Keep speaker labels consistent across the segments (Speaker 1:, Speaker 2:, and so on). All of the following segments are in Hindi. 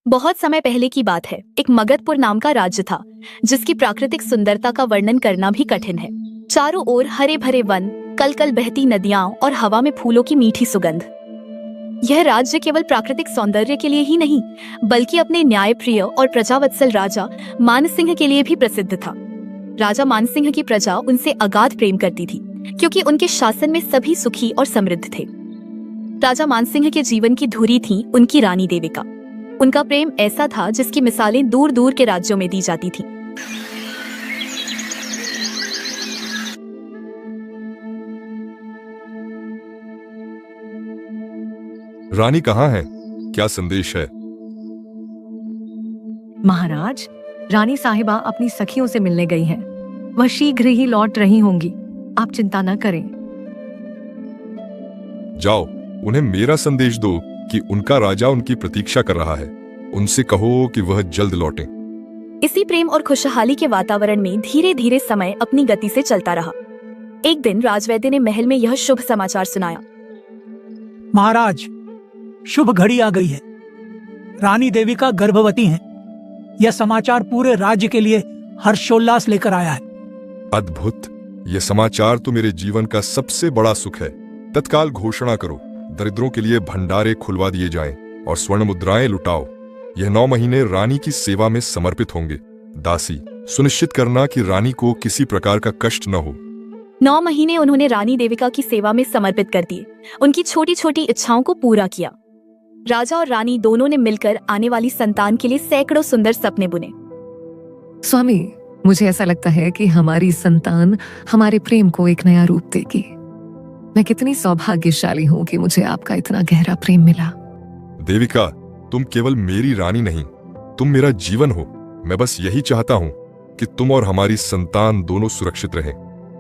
Speaker 1: बहुत समय पहले की बात है। एक मगधपुर नाम का राज्य था जिसकी प्राकृतिक सुंदरता का वर्णन करना भी कठिन है। चारों ओर हरे भरे वन, कल कल बहती नदियां और हवा में फूलों की मीठी सुगंध। यह राज्य केवल प्राकृतिक सौंदर्य के लिए ही नहीं बल्कि अपने न्यायप्रिय और प्रजावत्सल राजा मानसिंह के लिए भी प्रसिद्ध था। राजा मानसिंह की प्रजा उनसे अगाध प्रेम करती थी क्योंकि उनके शासन में सभी सुखी और समृद्ध थे। राजा मानसिंह के जीवन की धुरी थी उनकी रानी देविका। उनका प्रेम ऐसा था जिसकी मिसालें दूर दूर के राज्यों में दी जाती थीं।
Speaker 2: रानी कहाँ है? क्या संदेश है?
Speaker 3: महाराज, रानी साहिबा अपनी सखियों से मिलने गई हैं। वह शीघ्र ही लौट रही होंगी, आप चिंता न करें।
Speaker 2: जाओ, उन्हें मेरा संदेश दो कि उनका राजा उनकी प्रतीक्षा कर रहा है। उनसे कहो कि वह जल्द लौटें।
Speaker 1: इसी प्रेम और खुशहाली के वातावरण में धीरे धीरे समय अपनी गति से चलता रहा। एक दिन राजवैद्य ने महल में यह शुभ समाचार सुनाया।
Speaker 4: महाराज, शुभ घड़ी आ गई है। रानी देविका गर्भवती हैं। यह समाचार पूरे राज्य के लिए हर्षोल्लास लेकर आया है।
Speaker 2: अद्भुत! यह समाचार तो मेरे जीवन का सबसे बड़ा सुख है। तत्काल घोषणा करो, दरिद्रों के लिए भंडारे खुलवा दिए जाएं और स्वर्ण मुद्राएं लुटाओ। यह 9 महीने रानी की सेवा में समर्पित होंगे। दासी, सुनिश्चित करना कि रानी को किसी प्रकार का कष्ट न हो।
Speaker 1: 9 महीने उन्होंने रानी देविका की सेवा में समर्पित कर दिए। उनकी छोटी छोटी इच्छाओं को पूरा किया। राजा और रानी दोनों ने मिलकर आने वाली संतान के लिए सैकड़ों सुंदर सपने बुने।
Speaker 3: स्वामी, मुझे ऐसा लगता है कि हमारी संतान हमारे प्रेम को एक नया रूप देगी। मैं कितनी सौभाग्यशाली हूँ कि मुझे आपका इतना गहरा प्रेम मिला।
Speaker 2: देविका, तुम केवल मेरी रानी नहीं, तुम मेरा जीवन हो। मैं बस यही चाहता हूँ कि तुम और हमारी संतान दोनों सुरक्षित रहें।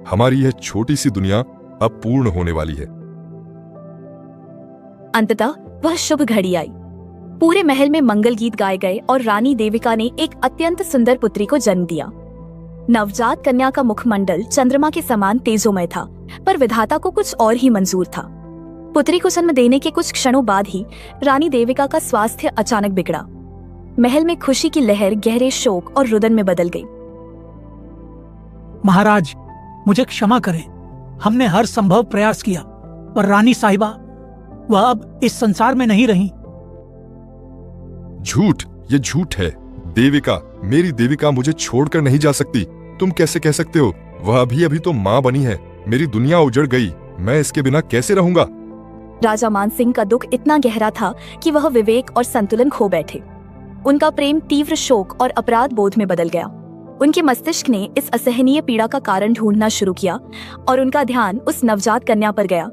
Speaker 2: हमारी यह छोटी सी दुनिया अब पूर्ण होने वाली है।
Speaker 1: अंततः वह शुभ घड़ी आई। पूरे महल में मंगल गीत गाए गए और रानी देविका ने एक अत्यंत सुंदर पुत्री को जन्म दिया। नवजात कन्या का मुखमंडल चंद्रमा के समान तेजोमय था, पर विधाता को कुछ और ही मंजूर था। पुत्री को जन्म देने के कुछ क्षणों बाद ही रानी देविका का स्वास्थ्य अचानक बिगड़ा। महल में खुशी की लहर गहरे शोक और रुदन में बदल गई।
Speaker 4: महाराज, मुझे क्षमा करें। हमने हर संभव प्रयास किया, पर रानी साहिबा वह अब इस संसार में नहीं रही।
Speaker 2: झूठ! ये झूठ है। देविका, मेरी देविका मुझे छोड़कर नहीं जा सकती। तुम कैसे कह सकते हो? वह अभी अभी तो माँ बनी है। मेरी दुनिया उजड़ गई। मैं इसके बिना कैसे रहूंगा?
Speaker 1: राजा मानसिंह का दुख इतना गहरा था कि वह विवेक और संतुलन खो बैठे। उनका प्रेम तीव्र शोक और अपराध बोध में बदल गया। उनके मस्तिष्क ने इस असहनीय पीड़ा का कारण ढूंढना शुरू किया और उनका ध्यान उस नवजात कन्या पर गया।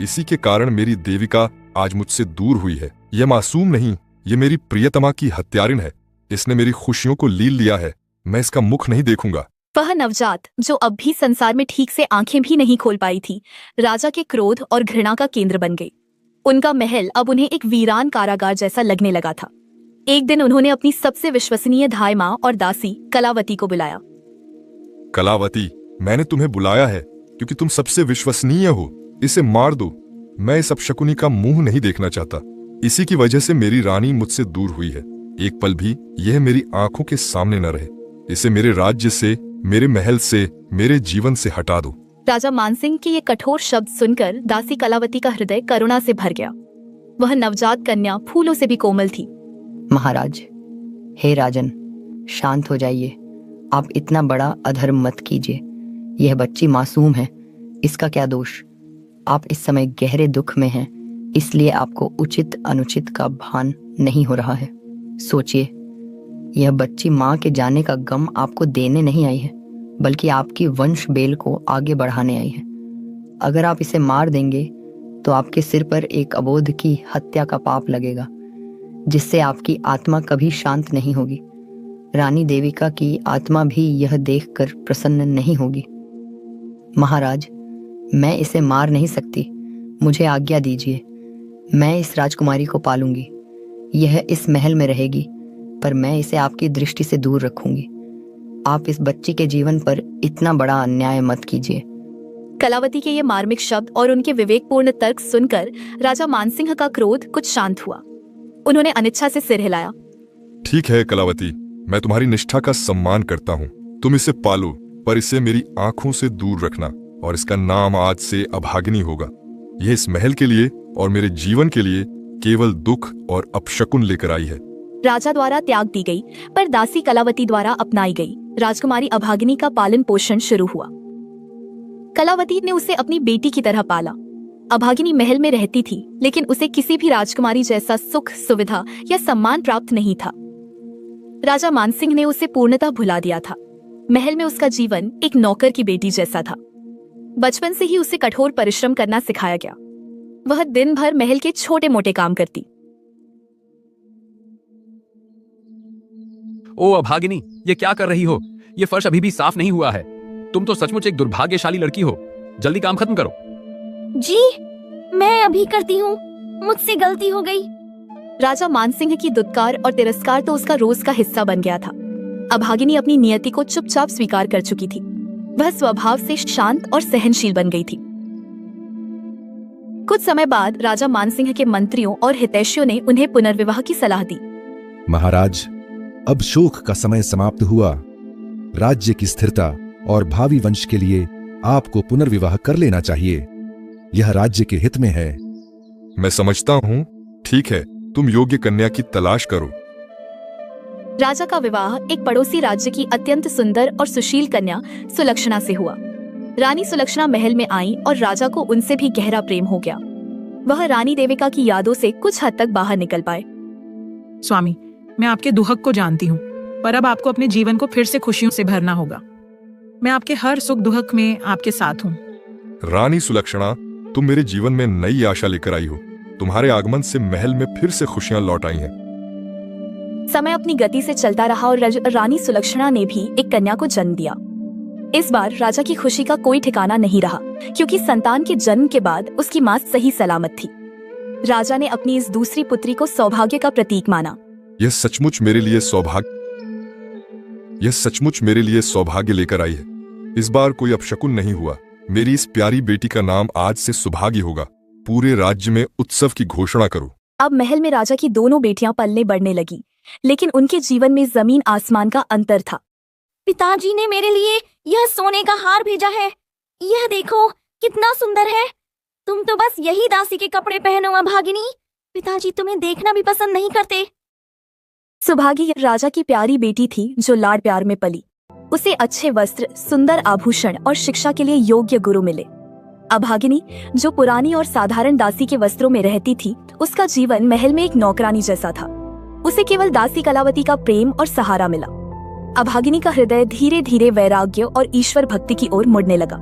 Speaker 2: इसी के कारण मेरी देविका आज मुझसे दूर हुई है। यह मासूम नहीं, ये मेरी प्रियतमा की हत्यारिन है। इसने मेरी खुशियों को लील लिया है। मैं इसका मुख नहीं देखूंगा।
Speaker 1: वह नवजात, जो अब भी संसार में ठीक से आंखें भी नहीं खोल पाई थी, राजा के क्रोध और घृणा का केंद्र बन गई। उनका महल अब उन्हें एक वीरान कारागार जैसा लगने लगा था। एक दिन उन्होंने अपनी सबसे विश्वसनीय धाय माँ और दासी कलावती को बुलाया।
Speaker 2: कलावती, मैंने तुम्हें बुलाया है क्योंकि तुम सबसे विश्वसनीय हो। इसे मार दो। मैं इस अपशकुनी का मुंह नहीं देखना चाहता। इसी की वजह से मेरी रानी मुझसे दूर हुई है। एक पल भी यह मेरी आंखों के सामने न रहे। इसे मेरे राज्य से, मेरे महल से, मेरे जीवन से हटा दो।
Speaker 1: राजा मानसिंह के ये कठोर शब्द सुनकर दासी कलावती का हृदय करुणा से भर गया। वह नवजात कन्या फूलों से भी कोमल थी।
Speaker 5: महाराज, हे राजन, शांत हो जाइए। आप इतना बड़ा अधर्म मत कीजिए। यह बच्ची मासूम है, इसका क्या दोष? आप इस समय गहरे दुख में हैं, इसलिए आपको उचित अनुचित का भान नहीं हो रहा है। सोचिए, यह बच्ची माँ के जाने का गम आपको देने नहीं आई है, बल्कि आपकी वंश बेल को आगे बढ़ाने आई है। अगर आप इसे मार देंगे तो आपके सिर पर एक अबोध की हत्या का पाप लगेगा, जिससे आपकी आत्मा कभी शांत नहीं होगी। रानी देविका की आत्मा भी यह देखकर प्रसन्न नहीं होगी। महाराज, मैं इसे मार नहीं सकती। मुझे आज्ञा दीजिए। मैं इस राजकुमारी को पालूंगी। यह इस महल में रहेगी, पर मैं इसे आपकी दृष्टि से दूर रखूंगी। आप इस बच्ची के जीवन पर इतना बड़ा अन्याय मत कीजिए।
Speaker 1: कलावती के ये मार्मिक शब्द और उनके विवेकपूर्ण तर्क सुनकर राजा मानसिंह का क्रोध कुछ शांत हुआ। उन्होंने अनिच्छा से सिर हिलाया।
Speaker 2: ठीक है कलावती, मैं तुम्हारी निष्ठा का सम्मान करता हूँ। तुम इसे पालो, पर इसे मेरी आंखों से दूर रखना, और इसका नाम आज से अभागिनी होगा। यह इस महल के लिए और मेरे जीवन के लिए केवल दुख और अपशकुन लेकर आई है।
Speaker 1: राजा द्वारा त्याग दी गई, पर दासी कलावती द्वारा अपनाई गई राजकुमारी अभागिनी का पालन पोषण शुरू हुआ। कलावती ने उसे अपनी बेटी की तरह पाला। अभागिनी महल में रहती थी, लेकिन उसे किसी भी राजकुमारी जैसा सुख, सुविधा या सम्मान प्राप्त नहीं था। राजा मानसिंह ने उसे पूर्णतः भुला दिया था। महल में उसका जीवन एक नौकर की बेटी जैसा था। बचपन से ही उसे कठोर परिश्रम करना सिखाया गया। वह दिन भर महल के छोटे मोटे काम करती।
Speaker 6: ओ अभागिनी, ये क्या कर रही हो? ये फर्श अभी भी साफ नहीं हुआ है। तुम तो सचमुच एक दुर्भाग्यशाली लड़की हो। जल्दी काम खत्म करो।
Speaker 7: जी, मैं अभी करती हूँ, मुझसे गलती हो गई।
Speaker 1: राजा मानसिंह की दुत्कार और तिरस्कार तो उसका रोज का हिस्सा बन गया था। अभागिनी अपनी नियति को चुपचाप स्वीकार कर चुकी थी। वह स्वभाव से शांत और सहनशील बन गई थी। कुछ समय बाद राजा मानसिंह के मंत्रियों और हितैषियों ने उन्हें पुनर्विवाह की सलाह दी।
Speaker 8: महाराज, अब शोक का समय समाप्त हुआ। राज्य की स्थिरता और भावी वंश के लिए आपको पुनर्विवाह कर लेना चाहिए। यह राज्य के हित में है।
Speaker 2: मैं समझता हूँ। ठीक है, तुम योग्य कन्या की तलाश करो।
Speaker 1: राजा का विवाह एक पड़ोसी राज्य की अत्यंत सुंदर और सुशील कन्या सुलक्षणा से हुआ। रानी सुलक्षणा महल में आई और राजा को उनसे भी गहरा प्रेम हो गया। वह रानी देविका की यादों से कुछ हद तक बाहर निकल पाए।
Speaker 9: स्वामी, मैं आपके दुहक को जानती हूँ, पर अब आपको अपने जीवन को फिर से खुशियों से भरना होगा। मैं आपके हर सुख दुहक में आपके साथ हूँ।
Speaker 2: रानी सुलक्षणा, तुम मेरे जीवन में नई आशा लेकर आई हो। तुम्हारे आगमन से महल में फिर से खुशियां लौट आई हैं।
Speaker 1: समय अपनी गति से चलता रहा और रानी सुलक्षणा ने भी एक कन्या को जन्म दिया। इस बार राजा की खुशी का कोई ठिकाना नहीं रहा, क्योंकि संतान के जन्म के बाद उसकी मां सही सलामत थी। राजा ने अपनी इस दूसरी पुत्री को सौभाग्य का प्रतीक माना।
Speaker 2: यह सचमुच मेरे लिए सौभाग्य लेकर आई है। इस बार कोई अपशकुन नहीं हुआ। मेरी इस प्यारी बेटी का नाम आज से सुभागी होगा। पूरे राज्य में उत्सव की घोषणा करो।
Speaker 1: अब महल में राजा की दोनों बेटियां पलने बढ़ने लगी, लेकिन उनके जीवन में जमीन आसमान का अंतर था।
Speaker 7: पिताजी ने मेरे लिए यह सोने का हार भेजा है। यह देखो, कितना सुंदर है। तुम तो बस यही दासी के कपड़े पहनो अभागिनी। पिताजी तुम्हें देखना भी पसंद नहीं करते।
Speaker 1: सुभागी राजा की प्यारी बेटी थी, जो लाड प्यार में पली। उसे अच्छे वस्त्र, सुंदर आभूषण और शिक्षा के लिए योग्य गुरु मिले। अभागिनी, जो पुरानी और साधारण दासी के वस्त्रों में रहती थी, उसका जीवन महल में एक नौकरानी जैसा था। उसे केवल दासी कलावती का प्रेम और सहारा मिला। अभागिनी का हृदय धीरे धीरे वैराग्य और ईश्वर भक्ति की ओर मुड़ने लगा।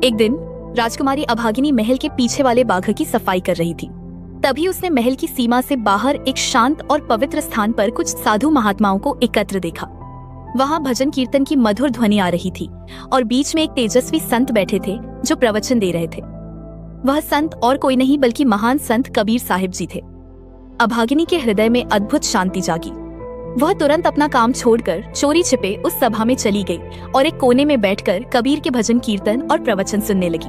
Speaker 1: एक दिन राजकुमारी अभागिनी महल के पीछे वाले बाग की सफाई कर रही थी। तभी उसने महल की सीमा से बाहर एक शांत और पवित्र स्थान पर कुछ साधु महात्माओं को एकत्र देखा। वहां भजन कीर्तन की मधुर ध्वनि आ रही थी और बीच में एक तेजस्वी संत बैठे थे, जो प्रवचन दे रहे थे। वह संत और कोई नहीं बल्कि महान संत कबीर साहिब जी थे। अभागिनी के हृदय में अद्भुत शांति जागी। वह तुरंत अपना काम छोड़कर चोरी छिपे उस सभा में चली गई और एक कोने में बैठकर कबीर के भजन कीर्तन और प्रवचन सुनने लगी।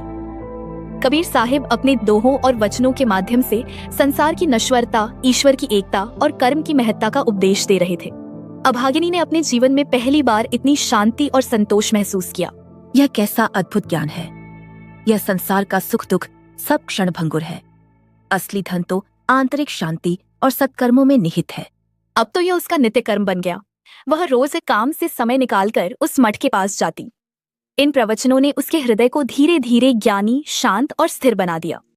Speaker 1: कबीर साहिब अपने दोहों और वचनों के माध्यम से संसार की नश्वरता, ईश्वर की एकता और कर्म की महत्ता का उपदेश दे रहे थे। अभागिनी ने अपने जीवन में पहली बार इतनी शांति और संतोष महसूस किया।
Speaker 10: यह कैसा अद्भुत ज्ञान है। यह संसार का सुख दुख सब क्षण भंगुर है। असली धन तो आंतरिक शांति और सत्कर्मों में निहित है।
Speaker 1: अब तो यह उसका नित्य कर्म बन गया। वह रोज काम से समय निकालकर उस मठ के पास जाती। इन प्रवचनों ने उसके हृदय को धीरे धीरे ज्ञानी, शांत और स्थिर बना दिया।